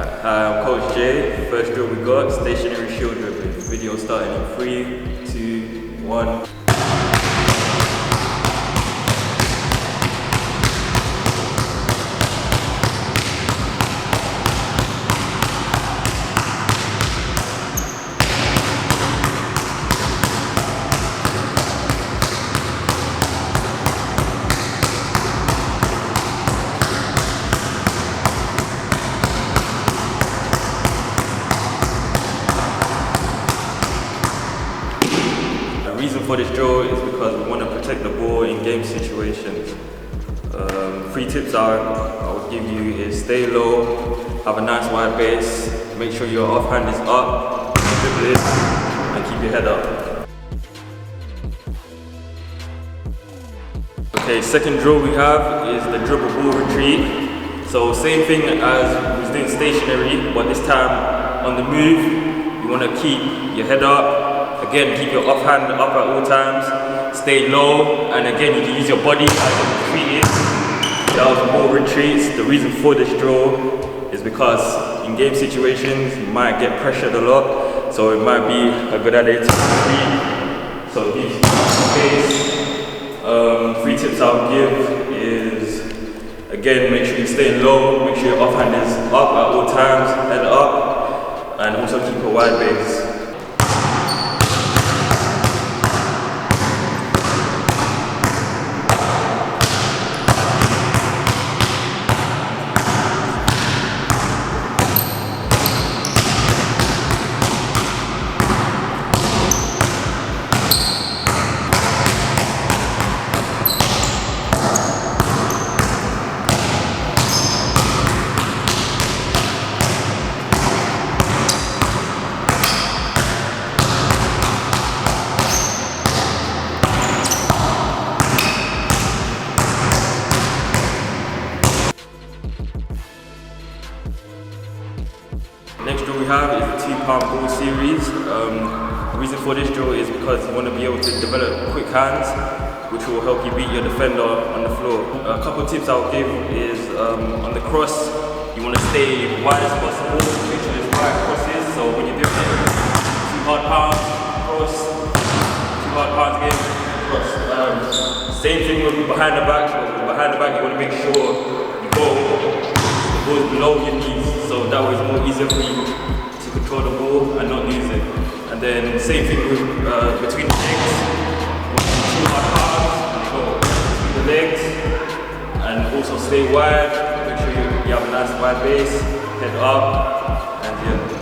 Hi, I'm Coach Jay. First drill we got, stationary shield dribbling. Video starting in 3, 2, 1. The reason for this drill is because we want to protect the ball in game situations. 3 tips I would give you is stay low, have a nice wide base, make sure your offhand is up, dribble it, and keep your head up. Okay, second drill we have is the dribble ball retreat. So same thing as we was doing stationary, but this time on the move, you want to keep your head up. Again, keep your offhand up at all times, stay low, and again you can use your body as a retreat. That was ball retreats. The reason for this drill is because in game situations you might get pressured a lot, so it might be a good idea to retreat. So it gives you space. 3 tips I would give is, again, make sure you stay low, make sure your offhand is up at all times, head up, and also keep a wide base. Next drill we have is the 2-pound ball series. The reason for this drill is because you want to be able to develop quick hands, which will help you beat your defender on the floor. A couple of tips I'll give is on the cross, you want to stay wide as possible, make sure there's wide crosses. So when you're doing it, 2 hard pounds, cross, 2 hard pounds again, cross. Same thing with behind the back. Behind the back, you want to make sure you go below your knees, so that way it's more easier for you to control the ball and not lose it. And then same thing with between the legs, 2 hard palms, and go between the legs, and also stay wide, make sure you have a nice wide base, head up, and yeah.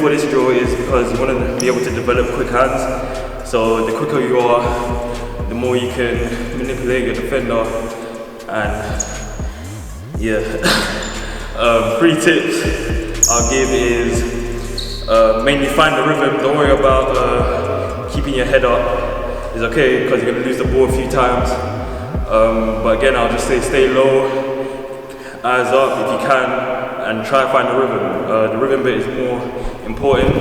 for this drill is because you want to be able to develop quick hands. So the quicker you are, the more you can manipulate your defender. And yeah, 3 tips I'll give is mainly find the rhythm. Don't worry about keeping your head up. It's okay because you're going to lose the ball a few times. But again, I'll just say stay low, eyes up if you can, and try to find the rhythm. The rhythm bit is more important.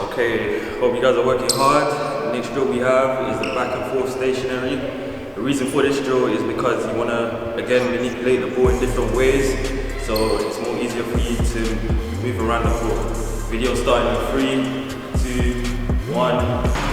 Okay, hope you guys are working hard. Next drill we have is the back and forth stationary. The reason for this drill is because you want to, again, manipulate the ball in different ways, so it's more easier for you to move around the court. Video starting in 3, 2, 1.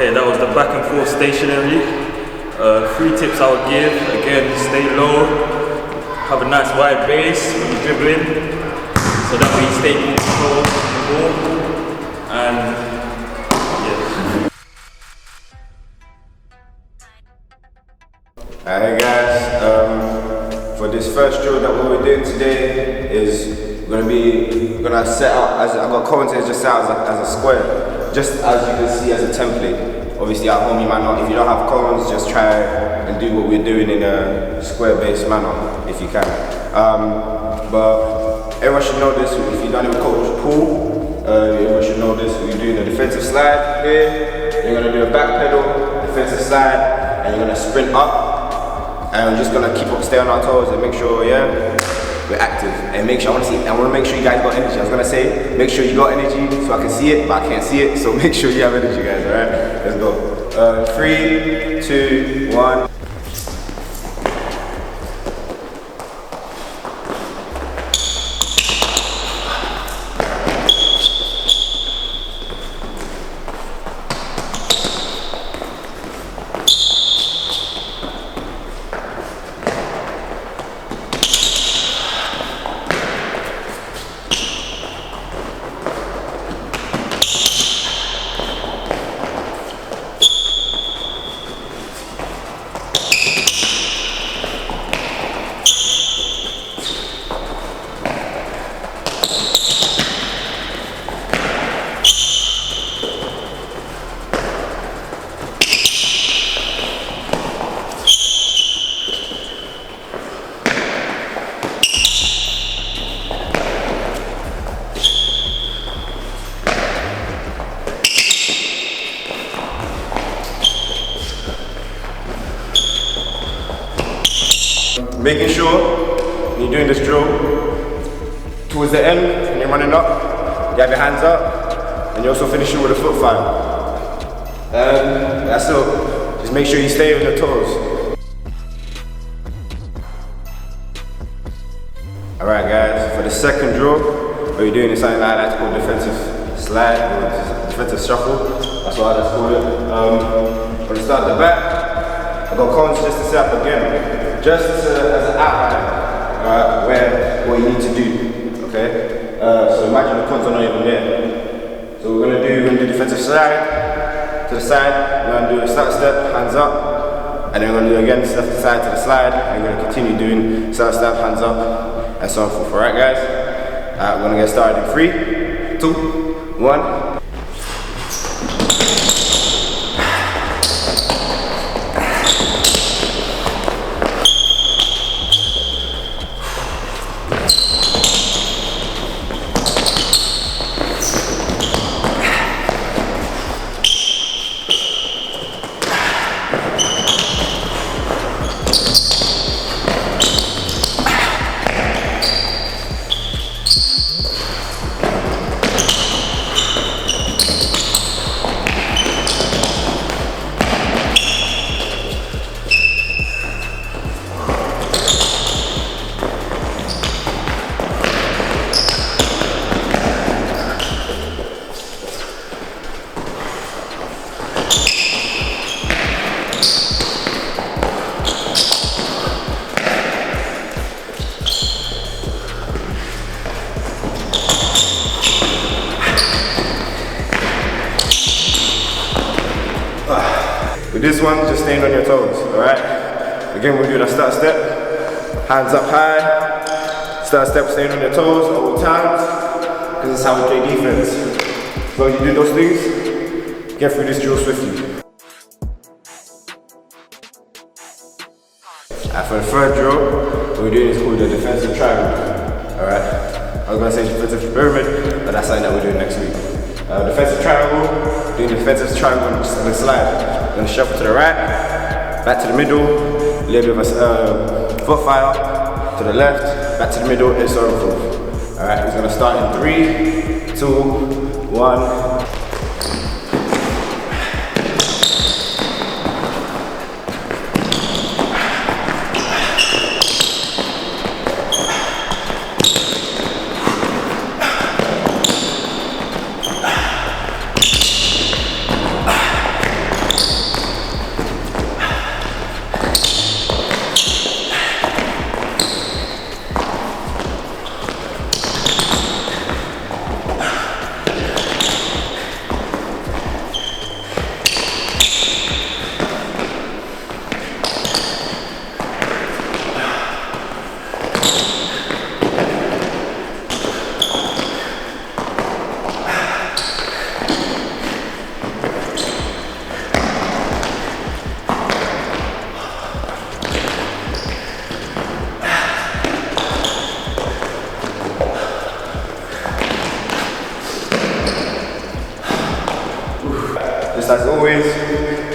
Okay, that was the back and forth stationary. 3 tips I would give. Again, stay low, have a nice wide base when you're dribbling, so that way you stay in control of the ball. And yeah. Alright guys, for this first drill that what we're doing today is we're gonna set up as I've got commentators just set out as a square, just as you can see as a template. Obviously at home you might not, if you don't have cones, just try and do what we're doing in a square-based manner if you can. But everyone should know this. If you've done it with Coach Pool, everyone should know this. We're doing a defensive slide here. You're gonna do a back pedal, defensive slide, and you're gonna sprint up. And we're just gonna stay on our toes and make sure, we're active. And make sure, I wanna make sure you guys got energy. I was gonna say, make sure you got energy so I can see it, but I can't see it. So make sure you have energy, guys, all right? Let's go. 3, 2, 1. making sure when you're doing this drill, towards the end, when you're running up, you have your hands up, and you also finish it with a foot file. That's all. Just make sure you stay on your toes. Alright guys, for the second drill, what you're doing is something I like to call defensive slide or defensive shuffle. That's what I like to call it. When you start at the back, I've got cones just to set up again, just as an outline where what you need to do. Okay? So imagine the cones are not even there. So we're gonna do defensive slide to the side. We're gonna do a step, hands up, and then we're gonna do again step to the side to the slide. And we're gonna continue doing step, hands up, and so on and so forth. Alright guys? We're gonna get started in 3, 2, 1. With this one, just staying on your toes, alright? Again, we'll do the start step, hands up high, start step, staying on your toes all the times, because it's how we play defense. So you do those things, get through this drill swiftly. And for the third drill, what we're doing is called the defensive triangle, alright? I was going to say defensive pyramid, but that's something that we're doing next week. Defensive triangle, doing defensive triangle on the slide. We're going to shuffle to the right, back to the middle, a little bit of a foot file, to the left, back to the middle, and so forth. Alright, we're going to start in 3, 2, 1. Just as always,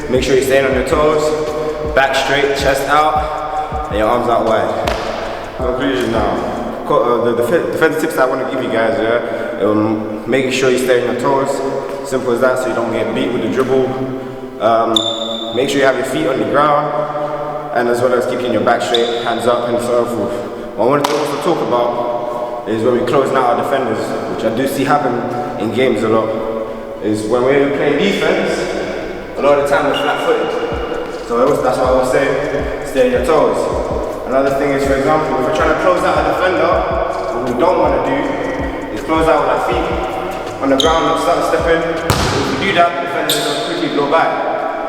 make sure you're staying on your toes, back straight, chest out, and your arms out wide. Conclusion now. The defensive tips that I want to give you guys, making sure you stay on your toes, simple as that, so you don't get beat with the dribble. Make sure you have your feet on the ground, and as well as keeping your back straight, hands up, and so forth. What I wanted to also talk about is when we closing out our defenders, which I do see happen in games a lot. Is when we're playing defense, a lot of the time we're flat-footed. So that's why I was saying, stay on your toes. Another thing is, for example, if we're trying to close out a defender, what we don't want to do is close out with our feet on the ground and start stepping. If we do that, the defenders will quickly blow by.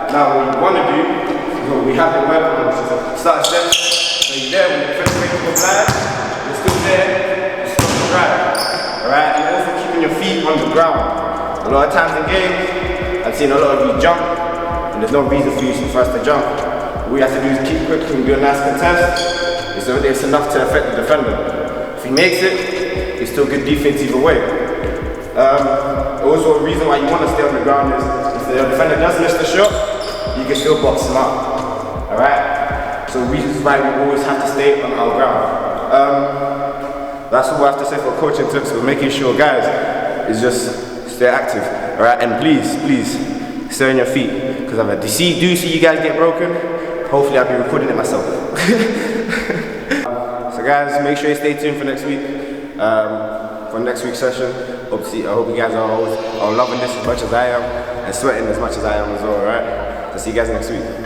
Now what we want to do is what we have the weapon, start a step, so you're there when the defender makes you go flat, you're still there, you're still on the drive. Alright, you're also keeping your feet on the ground. A lot of times in games, I've seen a lot of you jump, and there's no reason for us to jump. What we have to do is keep quick and do a nice contest. It's enough to affect the defender. If he makes it, it's still good defense either way. Also, a reason why you want to stay on the ground is if the defender does miss the shot, you can still box him out. Alright? So reasons why we always have to stay on our ground. That's all I have to say for coaching tips. We're making sure, guys, is just stay active, all right? And please, stay on your feet, because if I do see you guys get broken, hopefully I'll be recording it myself. So guys, make sure you stay tuned for next week, for next week's session. I hope you guys are loving this as much as I am, and sweating as much as I am as well, all right? So see you guys next week.